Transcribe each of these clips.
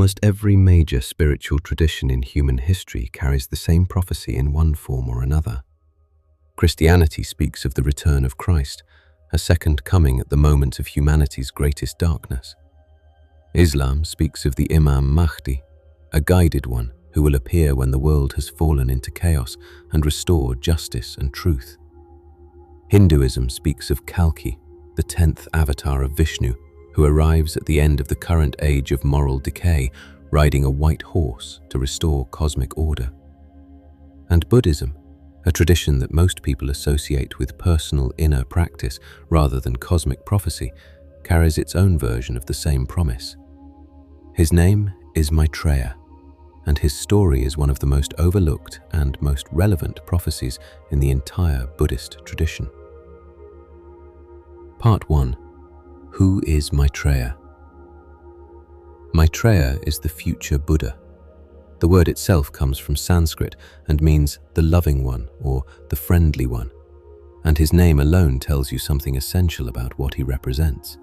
Almost every major spiritual tradition in human history carries the same prophecy in one form or another. Christianity speaks of the return of Christ, a second coming at the moment of humanity's greatest darkness. Islam speaks of the Imam Mahdi, a guided one who will appear when the world has fallen into chaos and restore justice and truth. Hinduism speaks of Kalki, the 10th avatar of Vishnu, who arrives at the end of the current age of moral decay, riding a white horse to restore cosmic order. And Buddhism, a tradition that most people associate with personal inner practice rather than cosmic prophecy, carries its own version of the same promise. His name is Maitreya, and his story is one of the most overlooked and most relevant prophecies in the entire Buddhist tradition. Part 1. Who is Maitreya? Maitreya is the future Buddha. The word itself comes from Sanskrit and means the loving one or the friendly one, and his name alone tells you something essential about what he represents.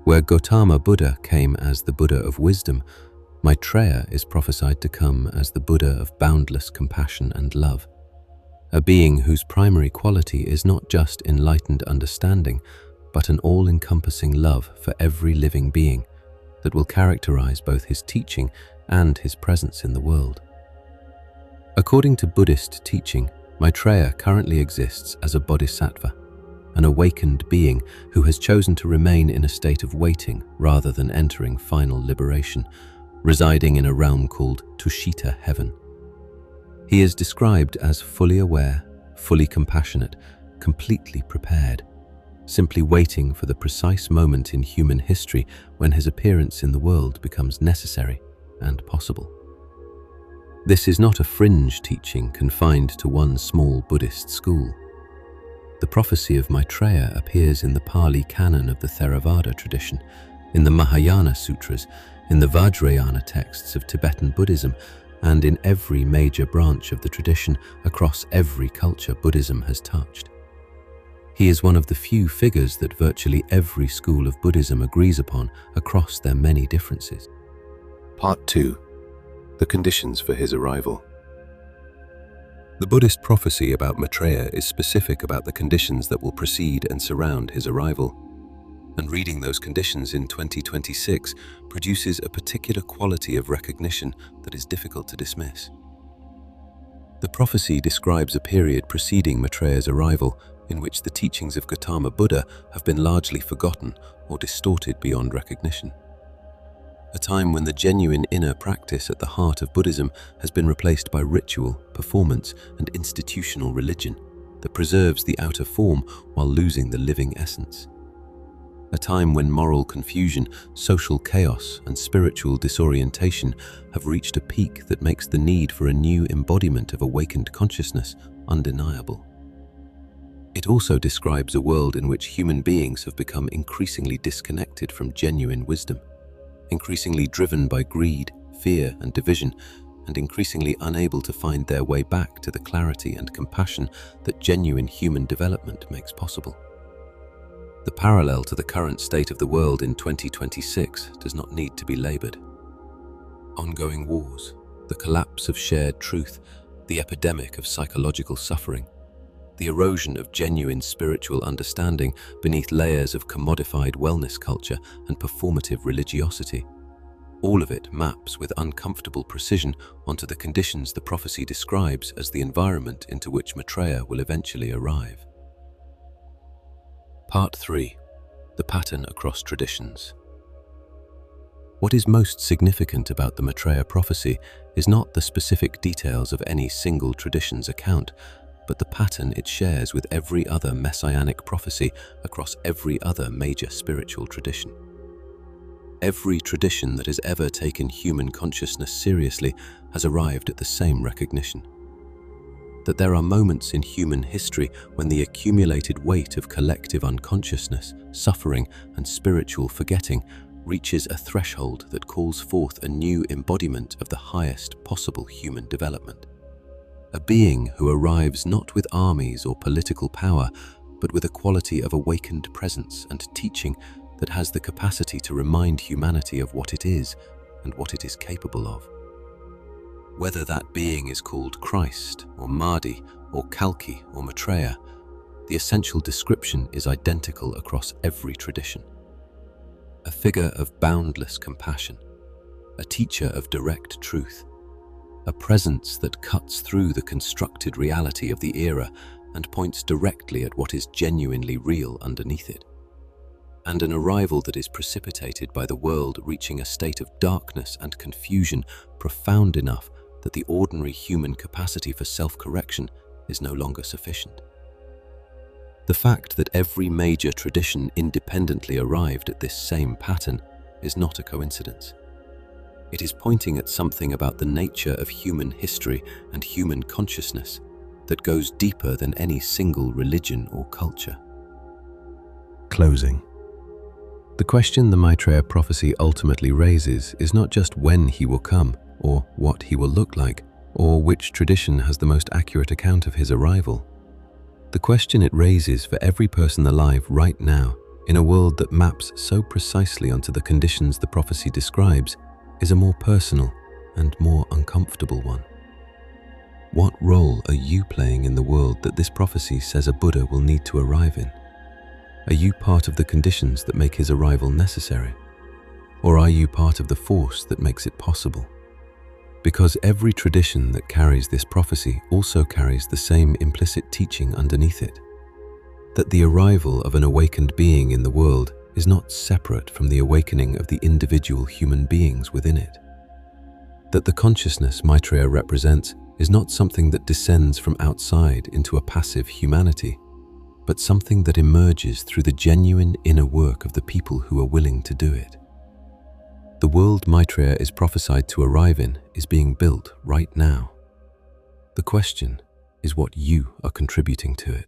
Where Gautama Buddha came as the Buddha of wisdom, Maitreya is prophesied to come as the Buddha of boundless compassion and love, a being whose primary quality is not just enlightened understanding, but an all-encompassing love for every living being that will characterize both his teaching and his presence in the world. According to Buddhist teaching, Maitreya currently exists as a bodhisattva, an awakened being who has chosen to remain in a state of waiting rather than entering final liberation, residing in a realm called Tushita heaven. He is described as fully aware, fully compassionate, completely prepared, simply waiting for the precise moment in human history when his appearance in the world becomes necessary and possible. This is not a fringe teaching confined to one small Buddhist school. The prophecy of Maitreya appears in the Pali canon of the Theravada tradition, in the Mahayana sutras, in the Vajrayana texts of Tibetan Buddhism, and in every major branch of the tradition across every culture Buddhism has touched. He is one of the few figures that virtually every school of Buddhism agrees upon across their many differences. Part 2. The conditions for his arrival. The Buddhist prophecy about Maitreya is specific about the conditions that will precede and surround his arrival, and reading those conditions in 2026 produces a particular quality of recognition that is difficult to dismiss. The prophecy describes a period preceding Maitreya's arrival in which the teachings of Gautama Buddha have been largely forgotten or distorted beyond recognition. A time when the genuine inner practice at the heart of Buddhism has been replaced by ritual, performance, and institutional religion that preserves the outer form while losing the living essence. A time when moral confusion, social chaos, and spiritual disorientation have reached a peak that makes the need for a new embodiment of awakened consciousness undeniable. It also describes a world in which human beings have become increasingly disconnected from genuine wisdom, increasingly driven by greed, fear, and division, and increasingly unable to find their way back to the clarity and compassion that genuine human development makes possible. The parallel to the current state of the world in 2026 does not need to be labored. Ongoing wars, the collapse of shared truth, the epidemic of psychological suffering, the erosion of genuine spiritual understanding beneath layers of commodified wellness culture and performative religiosity. All of it maps with uncomfortable precision onto the conditions the prophecy describes as the environment into which Maitreya will eventually arrive. Part 3. The pattern across traditions. What is most significant about the Maitreya prophecy is not the specific details of any single tradition's account, but the pattern it shares with every other messianic prophecy across every other major spiritual tradition. Every tradition that has ever taken human consciousness seriously has arrived at the same recognition: that there are moments in human history when the accumulated weight of collective unconsciousness, suffering, and spiritual forgetting reaches a threshold that calls forth a new embodiment of the highest possible human development. A being who arrives not with armies or political power, but with a quality of awakened presence and teaching that has the capacity to remind humanity of what it is and what it is capable of. Whether that being is called Christ, or Mahdi, or Kalki, or Maitreya, the essential description is identical across every tradition. A figure of boundless compassion, a teacher of direct truth, a presence that cuts through the constructed reality of the era and points directly at what is genuinely real underneath it, and an arrival that is precipitated by the world reaching a state of darkness and confusion profound enough that the ordinary human capacity for self-correction is no longer sufficient. The fact that every major tradition independently arrived at this same pattern is not a coincidence. It is pointing at something about the nature of human history and human consciousness that goes deeper than any single religion or culture. Closing. The question the Maitreya prophecy ultimately raises is not just when he will come, or what he will look like, or which tradition has the most accurate account of his arrival. The question it raises for every person alive right now, in a world that maps so precisely onto the conditions the prophecy describes, is a more personal and more uncomfortable one. What role are you playing in the world that this prophecy says a Buddha will need to arrive in? Are you part of the conditions that make his arrival necessary? Or are you part of the force that makes it possible? Because every tradition that carries this prophecy also carries the same implicit teaching underneath it, that the arrival of an awakened being in the world is not separate from the awakening of the individual human beings within it, that the consciousness Maitreya represents is not something that descends from outside into a passive humanity, but something that emerges through the genuine inner work of the people who are willing to do it. The world Maitreya is prophesied to arrive in is being built right now. The question is what you are contributing to it.